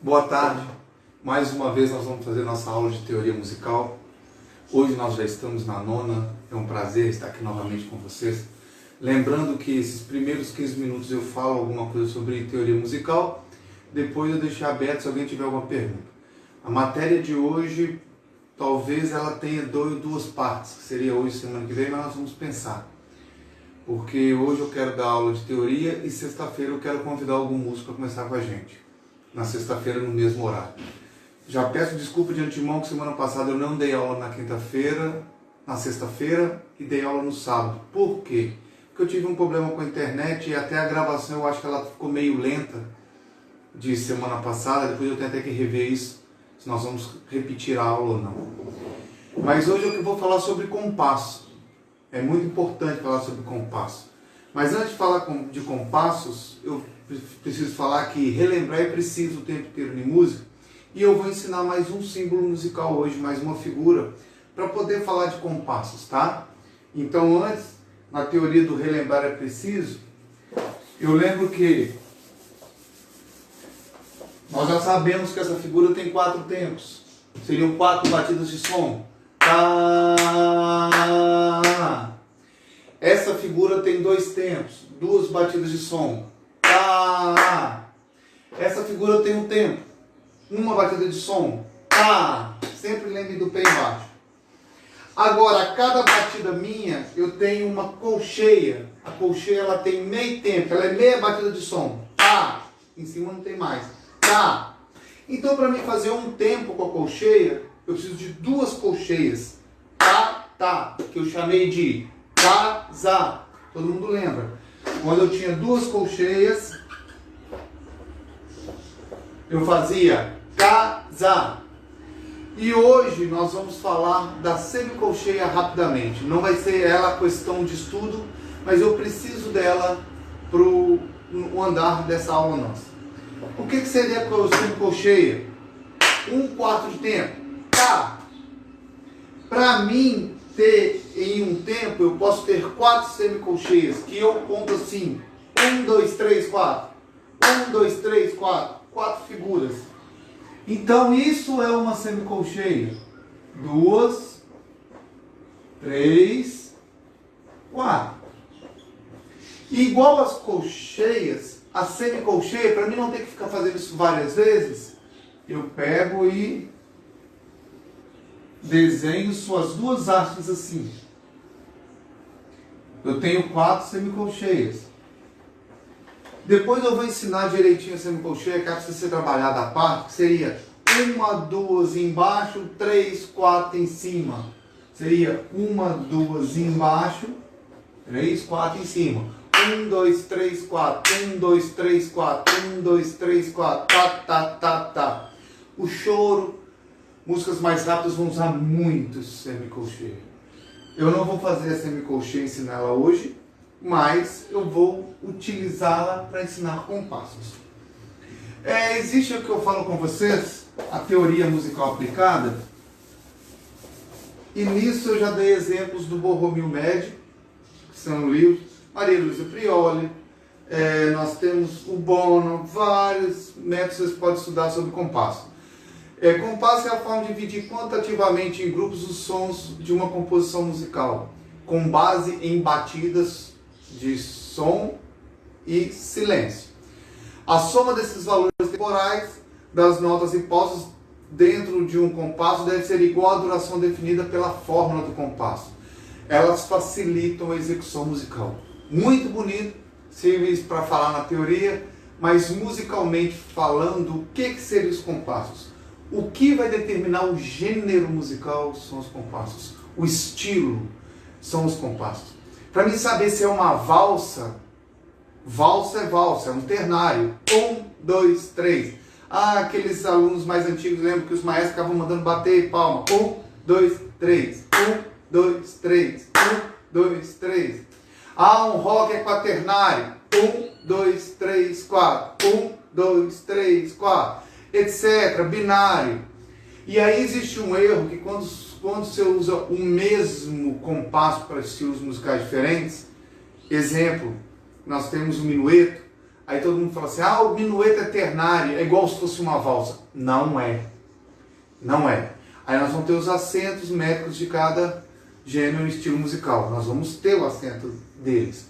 Boa tarde, mais uma vez nós vamos fazer nossa aula de teoria musical. Hoje nós já estamos na nona, é um prazer estar aqui novamente com vocês. Lembrando que esses primeiros 15 minutos eu falo alguma coisa sobre teoria musical, depois eu deixo aberto se alguém tiver alguma pergunta. A matéria de hoje, talvez ela tenha duas partes, que seria hoje e semana que vem, mas nós vamos pensar. Porque hoje eu quero dar aula de teoria e sexta-feira eu quero convidar algum músico para começar com a gente. Na sexta-feira, no mesmo horário. Já peço desculpa de antemão que semana passada eu não dei aula na quinta-feira, na sexta-feira e dei aula no sábado. Por quê? Porque eu tive um problema com a internet e até a gravação eu acho que ela ficou meio lenta de semana passada. Depois eu tenho até que rever isso, se nós vamos repetir a aula ou não. Mas hoje eu vou falar sobre compasso. É muito importante falar sobre compasso. Mas antes de falar de compassos, eu preciso falar que relembrar é preciso o tempo inteiro em música. E eu vou ensinar mais um símbolo musical hoje, mais uma figura, para poder falar de compassos, tá? Então antes, na teoria do relembrar é preciso, eu lembro que nós já sabemos que essa figura tem 4 tempos. Seriam 4 batidas de som. Tá. Essa figura tem 2 tempos, 2 batidas de som. Tá. Essa figura tem um tempo, 1 batida de som. Tá. Sempre lembre do pé embaixo. Agora, cada batida minha, eu tenho uma colcheia. A colcheia ela tem meio tempo, ela é meia batida de som. Tá. Em cima não tem mais. Tá. Então, para mim fazer um tempo com a colcheia, eu preciso de 2 colcheias. Tá, tá, que eu chamei de casa. Todo mundo lembra? Quando eu tinha 2 colcheias, eu fazia casa. E hoje nós vamos falar da semicolcheia rapidamente. Não vai ser ela a questão de estudo, mas eu preciso dela para o andar dessa aula nossa. O que seria a semicolcheia? 1/4 de tempo. Tá. Para mim ter em um tempo, eu posso ter 4 semicolcheias, que eu conto assim: 1, 2, 3, 4. 1, 2, 3, 4. 4 figuras. Então isso é uma semicolcheia. 2, 3, 4. Igual as colcheias, a semicolcheia, para mim não ter que ficar fazendo isso várias vezes, eu pego e desenho suas 2 hastes assim. Eu tenho 4 semicolcheias. Depois eu vou ensinar direitinho a semicolcheia, que precisa ser trabalhada à parte, que seria 1, 2 embaixo, 3, 4 em cima. Seria 1, 2 embaixo, 3, 4 em cima. 1, 2, 3, 4. 1, 2, 3, 4. 1, 2, 3, 4. Tá, tá, tá, tá. O choro, músicas mais rápidas vão usar muito semicolcheia. Eu não vou fazer a semicolcheia e ensinar ela hoje, mas eu vou utilizá-la para ensinar compassos. Existe o que eu falo com vocês, a teoria musical aplicada, e nisso eu já dei exemplos do Borromeo médio, que são livros, Maria Luísa Prioli, nós temos o Bono, vários métodos que vocês podem estudar sobre compasso. Compasso é a forma de dividir quantitativamente em grupos os sons de uma composição musical, com base em batidas de som e silêncio. A soma desses valores temporais das notas impostas dentro de um compasso deve ser igual à duração definida pela fórmula do compasso. Elas facilitam a execução musical. Muito bonito, serve para falar na teoria, mas musicalmente falando, o que seriam os compassos? O que vai determinar o gênero musical são os compassos. O estilo são os compassos. Para mim saber se é uma valsa, valsa é valsa, é um ternário. 1, 2, 3. Aqueles alunos mais antigos lembram que os maestros ficavam mandando bater palma. 1, 2, 3. 1, 2, 3. 1, 2, 3. Um rock é quaternário. 1, 2, 3, 4. 1, 2, 3, 4. Etc. Binário. E aí existe um erro que quando você usa o mesmo compasso para estilos musicais diferentes, exemplo, nós temos o minueto, Aí todo mundo fala assim, ah, o minueto é ternário, é igual se fosse uma valsa. Não é. Não é. Aí nós vamos ter os acentos métricos de cada gênero e estilo musical. Nós vamos ter o acento deles.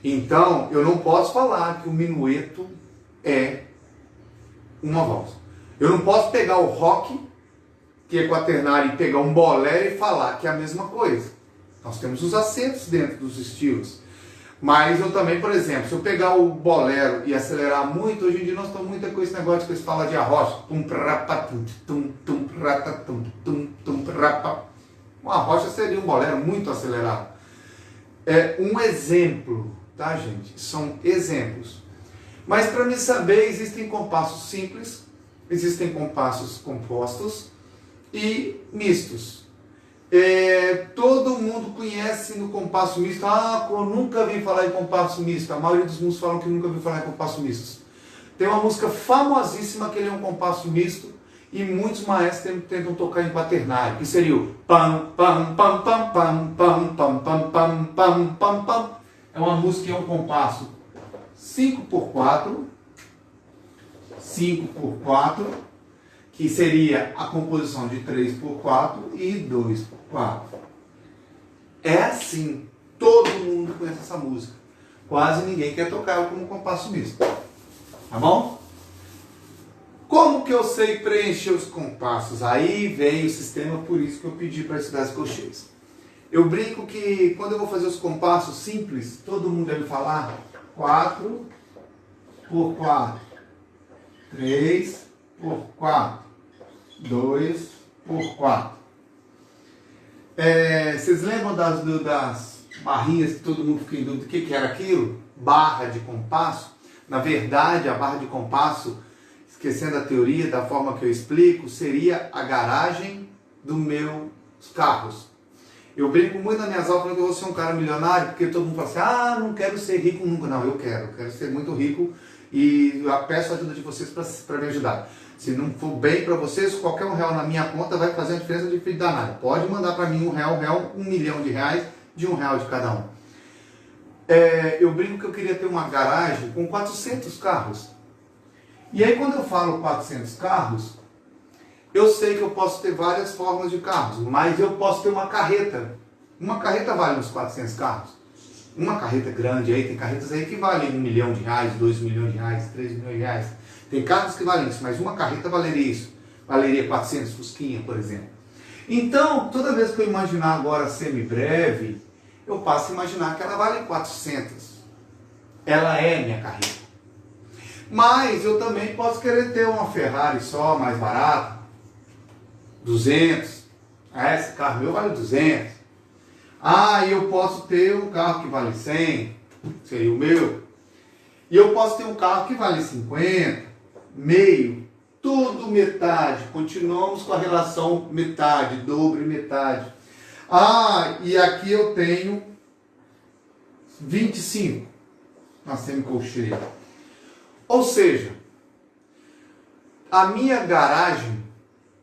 Então, eu não posso falar que o minueto é uma valsa. Eu não posso pegar o rock, que é quaternário, e pegar um bolero e falar que é a mesma coisa. Nós temos os acentos dentro dos estilos. Mas eu também, por exemplo, se eu pegar o bolero e acelerar muito, hoje em dia nós estamos muito com esse negócio que eles falam de arrocha. Uma arrocha seria um bolero muito acelerado. É um exemplo, tá, gente? São exemplos. Mas para me saber, existem compassos simples, existem compassos compostos e mistos. Todo mundo conhece no compasso misto. Ah, eu nunca vi falar em compasso misto. A maioria dos músicos falam que nunca viu falar em compasso misto. Tem uma música famosíssima que ele é um compasso misto e muitos maestros tentam tocar em quaternário, que seria o pam pam pam pam pam pam pam pam pam pam pam pam. É uma música que é um compasso 5x4, 5x4, que seria a composição de 3x4 e 2x4. É assim, todo mundo conhece essa música. Quase ninguém quer tocar ela como compasso misto. Tá bom? Como que eu sei preencher os compassos? Aí vem o sistema, por isso que eu pedi para estudar as colcheias. Eu brinco que quando eu vou fazer os compassos simples, todo mundo deve falar 4x4, 3x4, 2x4. Vocês lembram das barrinhas que todo mundo fica em dúvida do que era aquilo? Barra de compasso. Na verdade, a barra de compasso, esquecendo a teoria, da forma que eu explico, seria a garagem dos meus carros. Eu brinco muito nas minhas aulas falando que eu vou ser um cara milionário, porque todo mundo fala assim, ah, não quero ser rico nunca. Não, eu quero ser muito rico e eu peço a ajuda de vocês para me ajudar. Se não for bem para vocês, qualquer R$1 na minha conta vai fazer uma diferença de danada. Pode mandar para mim R$1, R$1 milhão de R$1 de cada um. Eu brinco que eu queria ter uma garagem com 400 carros. E aí quando eu falo 400 carros, eu sei que eu posso ter várias formas de carros, mas eu posso ter uma carreta. Uma carreta vale uns 400 carros. Uma carreta grande aí, tem carretas aí que valem R$1 milhão, R$2 milhões, R$3 milhões. Tem carros que valem isso, mas uma carreta valeria isso. Valeria 400 Fusquinha, por exemplo. Então, toda vez que eu imaginar agora semi-breve, eu passo a imaginar que ela vale 400. Ela é minha carreta. Mas eu também posso querer ter uma Ferrari só, mais barata. 200. Esse carro meu vale 200. E eu posso ter um carro que vale 100. Seria o meu. E eu posso ter um carro que vale 50. Meio. Tudo metade. Continuamos com a relação metade, dobro e metade. E aqui eu tenho 25 na semicolcheia. Ou seja, a minha garagem,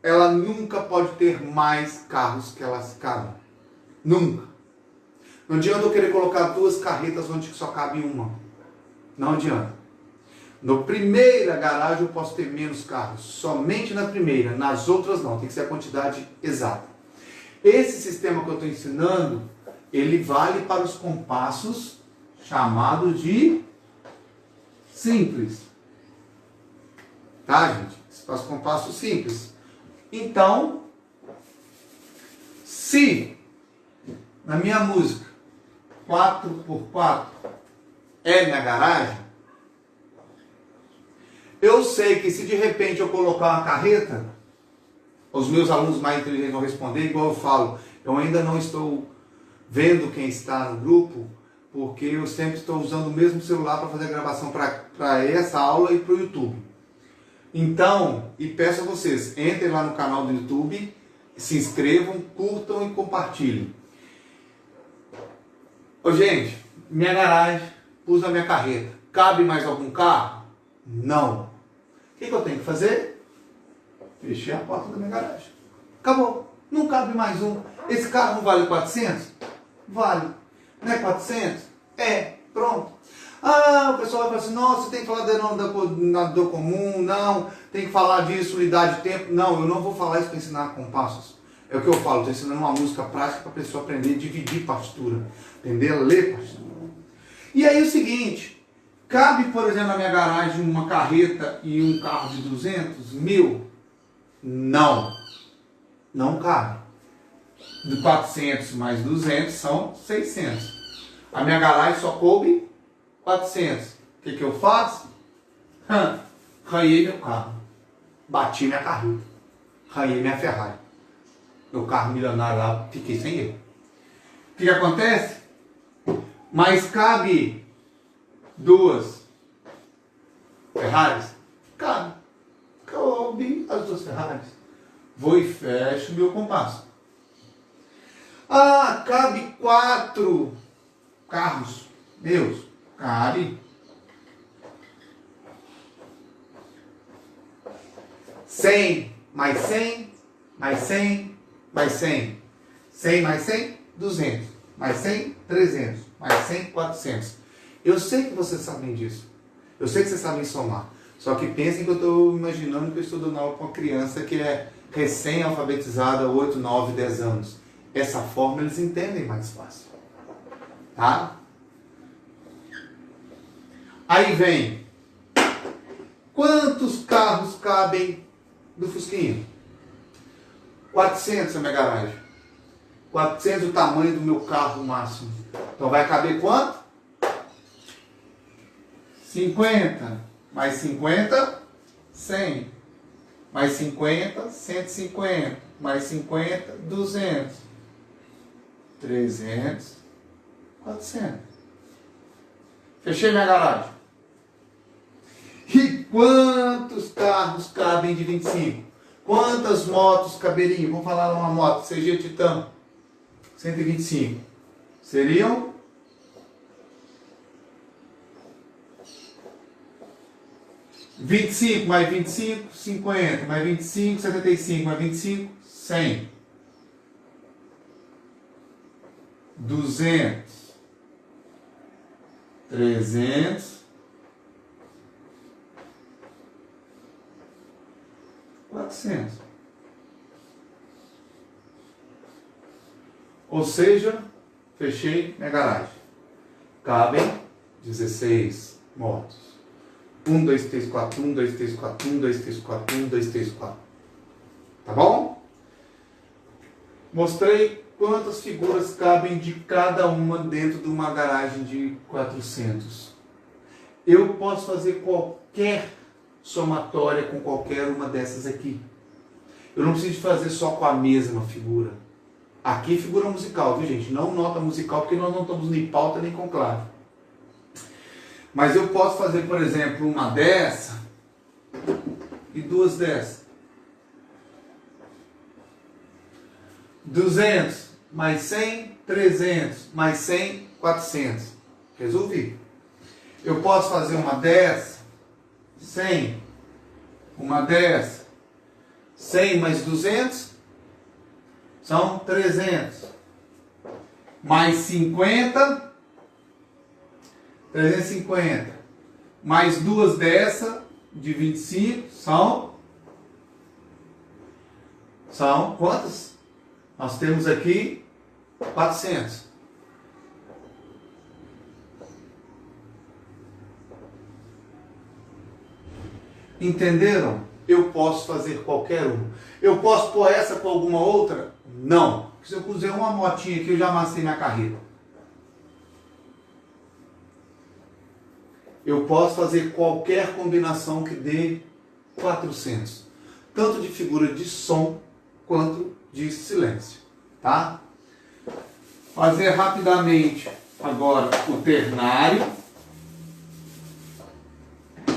ela nunca pode ter mais carros que elas cabem. Nunca. Não adianta eu querer colocar 2 carretas onde só cabe uma. Não adianta. Na primeira garagem eu posso ter menos carros. Somente na primeira. Nas outras não. Tem que ser a quantidade exata. Esse sistema que eu estou ensinando, ele vale para os compassos chamados de simples. Tá, gente? Para os compassos simples. Então, se na minha música 4x4 é minha garagem, eu sei que se de repente eu colocar uma carreta, os meus alunos mais inteligentes vão responder, igual eu falo, eu ainda não estou vendo quem está no grupo, porque eu sempre estou usando o mesmo celular para fazer a gravação para essa aula e para o YouTube. Então, e peço a vocês, entrem lá no canal do YouTube, se inscrevam, curtam e compartilhem. Gente, minha garagem, pus a minha carreta. Cabe mais algum carro? Não. O que eu tenho que fazer? Fechei a porta da minha garagem. Acabou. Não cabe mais um. Esse carro não vale 400? Vale. Não é 400? Pronto. Ah, o pessoal vai falar assim, nossa, tem que falar da dor comum, não, tem que falar disso, unidade de tempo. Não, eu não vou falar isso para ensinar compassos. É o que eu falo, estou ensinando uma música prática para a pessoa aprender a dividir partitura, aprender a ler partitura. E aí o seguinte, cabe, por exemplo, na minha garagem uma carreta e um carro de 200 mil? Não, não cabe. De 400 mais 200 são 600. A minha garagem só coube 400. O que eu faço? Ranhei meu carro. Bati minha carreta. Ranhei minha Ferrari. Meu carro milionário lá, fiquei sem ele. O que acontece? Mas cabe 2 Ferraris? Cabe. Cabe as 2 Ferraris. Vou e fecho meu compasso. Ah, cabe 4 carros meus. Cabe. 100 mais 100 mais 100 mais 100. 100 mais 100, 200. Mais 100, 300. Mais 100, 400. Eu sei que vocês sabem disso. Eu sei que vocês sabem somar. Só que pensem que eu estou imaginando que eu estou dando aula para uma criança que é recém-alfabetizada, 8, 9, 10 anos. Essa forma eles entendem mais fácil. Tá? Aí vem. Quantos carros cabem do Fusquinha? 400 na minha garagem. 400 o tamanho do meu carro máximo. Então vai caber quanto? 50. Mais 50, 100. Mais 50, 150. Mais 50, 200. 300, 400. Fechei minha garagem. E quantos carros cabem de 25? Quantas motos caberiam? Vamos falar uma moto, CG Titan, 125. Seriam? (25) mais 25, 50. Mais 25, 75. Mais 25, 100. 200. 300. 400. Ou seja, fechei minha garagem. Cabem 16 motos. 1, 2, 3, 4, 1, 2, 3, 4, 1, 2, 3, 4, 1, 2, 3, 4. Tá bom? Mostrei quantas figuras cabem de cada uma dentro de uma garagem de 400. Eu posso fazer qualquer somatória com qualquer uma dessas aqui. Eu não preciso fazer só com a mesma figura. Aqui figura musical, viu gente? Não nota musical, porque nós não estamos nem pauta nem conclave. Mas eu posso fazer, por exemplo, uma dessa e 2 dessa. 200 mais 100, 300 mais 100, 400. Resolvi. Eu posso fazer uma dessa, 100, uma dessa, 100 mais 200, são 300, mais 50, 350, mais 2 dessa, de 25, são quantas? Nós temos aqui 400. Entenderam? Eu posso fazer qualquer uma. Eu posso pôr essa com alguma outra? Não. Se eu puser uma motinha aqui, eu já amassei minha carreta. Eu posso fazer qualquer combinação que dê 400. Tanto de figura de som, quanto de silêncio. Tá? Fazer rapidamente agora o ternário.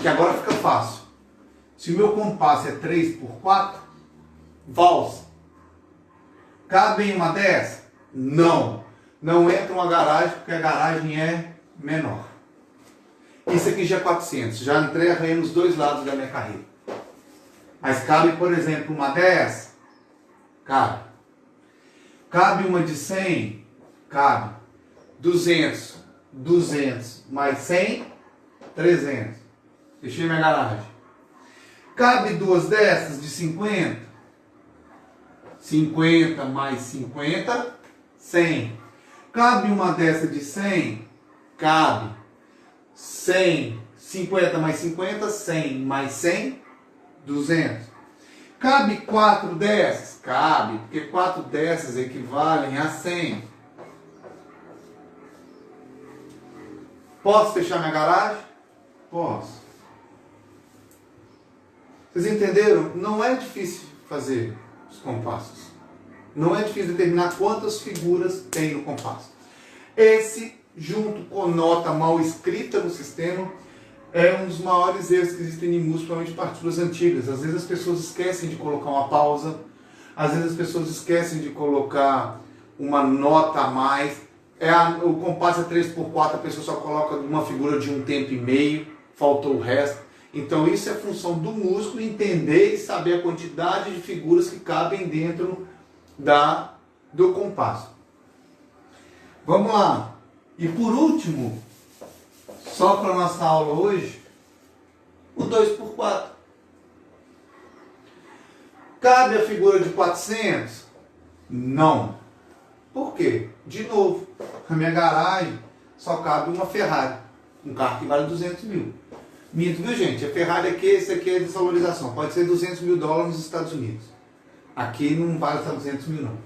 Que agora fica fácil. Se o meu compasso é 3x4, valsa. Cabe em uma dessa? Não. Não entra uma garagem, porque a garagem é menor. Isso aqui já é 400. Já entrei arranhando os dois lados da minha carreira. Mas cabe, por exemplo, uma dessa? Cabe. Cabe uma de 100? Cabe. 200. 200 mais 100, 300. Fechei minha garagem. Cabe duas dessas de 50? 50 mais 50, 100. Cabe uma dessa de 100? Cabe. 100, 50 mais 50, 100 mais 100, 200. Cabe 4 dessas? Cabe, porque 4 dessas equivalem a 100. Posso fechar minha garagem? Posso. Vocês entenderam? Não é difícil fazer os compassos. Não é difícil determinar quantas figuras tem no compasso. Esse, junto com nota mal escrita no sistema, é um dos maiores erros que existem em música, principalmente partituras antigas. Às vezes as pessoas esquecem de colocar uma pausa, às vezes as pessoas esquecem de colocar uma nota a mais. O compasso é 3/4, a pessoa só coloca uma figura de um tempo e meio, faltou o resto. Então isso é função do músico entender e saber a quantidade de figuras que cabem dentro do compasso. Vamos lá. E por último, só para a nossa aula hoje, o 2/4. Cabe a figura de 400? Não. Por quê? De novo, na minha garagem só cabe uma Ferrari. Um carro que vale 200 mil. Minto, viu, gente? A Ferrari aqui, esse aqui é desvalorização. Pode ser 200 mil dólares nos Estados Unidos. Aqui não vale 200 mil, não.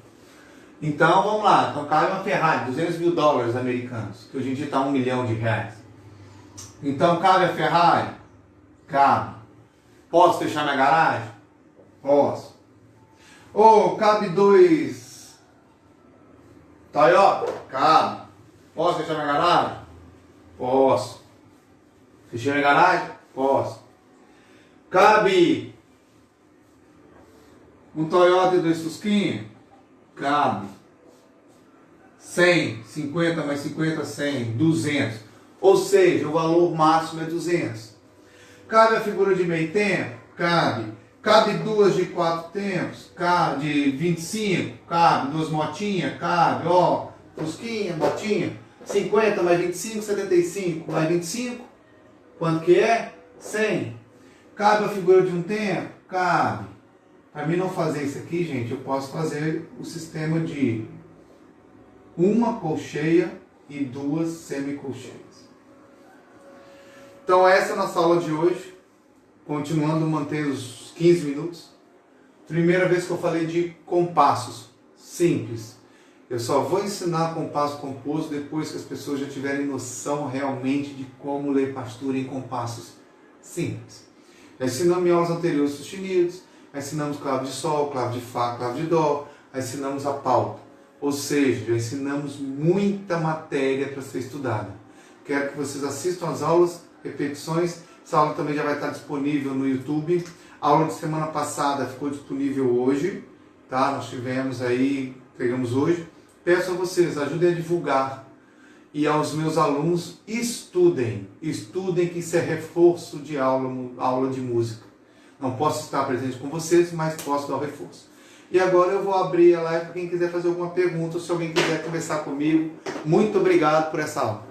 Então, vamos lá. Então, cabe uma Ferrari, 200 mil dólares americanos. Que hoje em dia está R$1 milhão. Então, cabe a Ferrari? Cabe. Posso fechar minha garagem? Posso. Ou cabe 2 Toyota? Cabe. Posso fechar minha garagem? Posso. Fechei minha garagem? Posso. Cabe um Toyota e 2 Fusquinha? Cabe. 100, 50 mais 50, 100, 200. Ou seja, o valor máximo é 200. Cabe a figura de meio tempo? Cabe. Cabe duas de 4 tempos? Cabe. De 25? Cabe. Duas motinhas? Cabe. Ó, Fusquinha, motinha. 50 mais 25, 75 mais 25. Quanto que é? 100. Cabe a figura de um tempo? Cabe. Para mim não fazer isso aqui, gente, eu posso fazer o sistema de uma colcheia e 2 semicolcheias. Então essa é a nossa aula de hoje. Continuando a manter os 15 minutos. Primeira vez que eu falei de compassos simples. Eu só vou ensinar compasso composto depois que as pessoas já tiverem noção realmente de como ler partitura em compassos simples. Já ensinamos em aulas anteriores sustenidos, já ensinamos clave de sol, clave de fá, clave de dó, já ensinamos a pauta. Ou seja, já ensinamos muita matéria para ser estudada. Quero que vocês assistam às aulas, repetições. Essa aula também já vai estar disponível no YouTube. A aula de semana passada ficou disponível hoje, tá? Nós tivemos aí, pegamos hoje. Peço a vocês, ajudem a divulgar. E aos meus alunos, estudem. Estudem, que isso é reforço de aula de música. Não posso estar presente com vocês, mas posso dar o reforço. E agora eu vou abrir a live para quem quiser fazer alguma pergunta, ou se alguém quiser conversar comigo. Muito obrigado por essa aula.